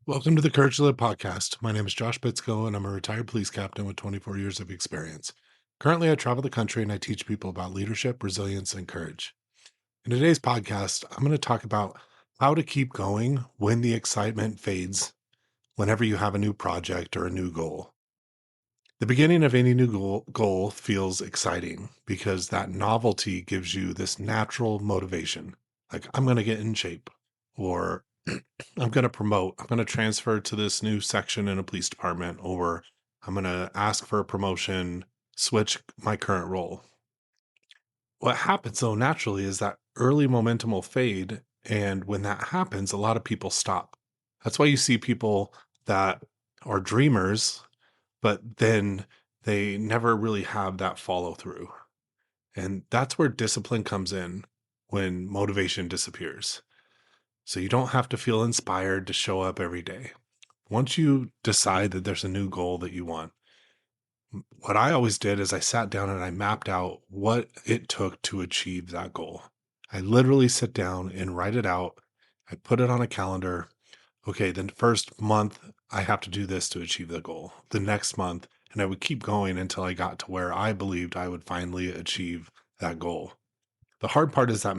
Welcome to the Courage to Live podcast. My name is Josh Bitsko, and I'm a retired police captain with 24 years of experience. Currently, I travel the country and I teach people about leadership, resilience, and courage. In today's podcast, I'm going to talk about how to keep going when the excitement fades, whenever you have a new project or a new goal. The beginning of any new goal feels exciting because that novelty gives you this natural motivation. Like, I'm going to get in shape, or I'm going to promote, I'm going to transfer to this new section in a police department, or I'm going to ask for a promotion, switch my current role. What happens though naturally is that early momentum will fade. And when that happens, a lot of people stop. That's why you see people that are dreamers, but then they never really have that follow through. And that's where discipline comes in when motivation disappears. So you don't have to feel inspired to show up every day. Once you decide that there's a new goal that you want, what I always did is I sat down and I mapped out what it took to achieve that goal. I literally sit down and write it out. I put it on a calendar. Okay, the first month, I have to do this to achieve the goal. The next month, and I would keep going until I got to where I believed I would finally achieve that goal. The hard part is that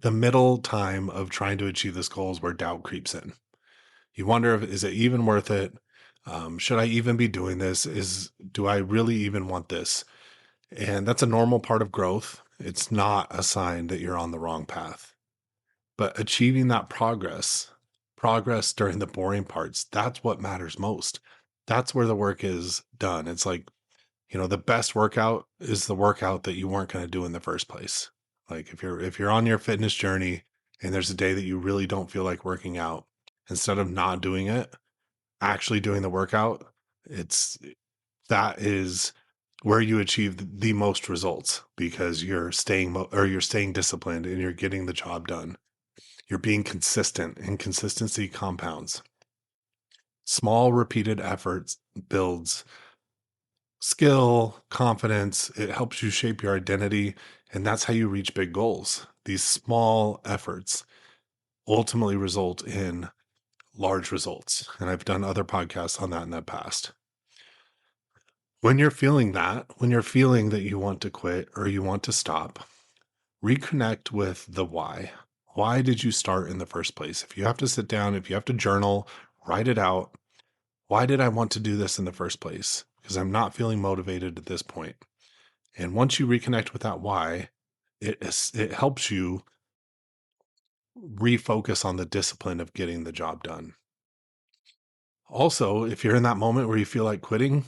the middle time of trying to achieve this goal is where doubt creeps in. You wonder if is it even worth it? Should I even be doing this? Do I really even want this? And that's a normal part of growth. It's not a sign that you're on the wrong path. But achieving that progress during the boring parts, that's what matters most. That's where the work is done. It's like, the best workout is the workout that you weren't going to do in the first place. Like if you're on your fitness journey and there's a day that you really don't feel like working out, instead of not doing it, actually doing the workout, it's that is where you achieve the most results because you're you're staying disciplined and you're getting the job done. You're being consistent, and consistency compounds. Small repeated efforts builds skill, confidence. It helps you shape your identity, and that's how you reach big goals. These small efforts ultimately result in large results. And I've done other podcasts on that in the past. When you're feeling that you want to quit or you want to stop, reconnect with the why. Why did you start in the first place? If you have to sit down, if you have to journal, write it out. Why did I want to do this in the first place? Because I'm not feeling motivated at this point. And once you reconnect with that why, it helps you refocus on the discipline of getting the job done. Also, if you're in that moment where you feel like quitting,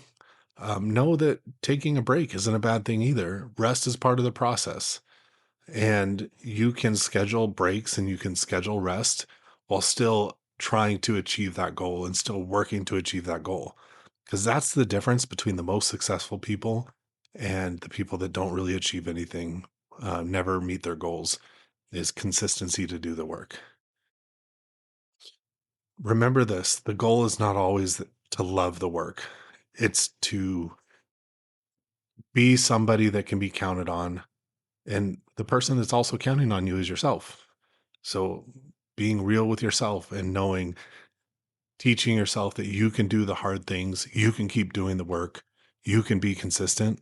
know that taking a break isn't a bad thing either. Rest is part of the process. And you can schedule breaks and you can schedule rest while still trying to achieve that goal and still working to achieve that goal. Because that's the difference between the most successful people and the people that don't really achieve anything, never meet their goals, is consistency to do the work. Remember this, the goal is not always to love the work, it's to be somebody that can be counted on. And the person that's also counting on you is yourself. So being real with yourself and teaching yourself that you can do the hard things, you can keep doing the work, you can be consistent.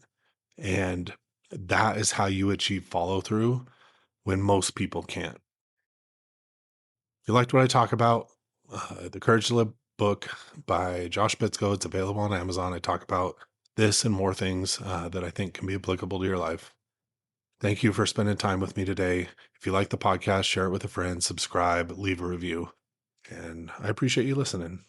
And that is how you achieve follow through when most people can't. If you liked what I talk about, the Courage to Live book by Josh Bitsko, it's available on Amazon. I talk about this and more things that I think can be applicable to your life. Thank you for spending time with me today. If you like the podcast, share it with a friend, subscribe, leave a review. And I appreciate you listening.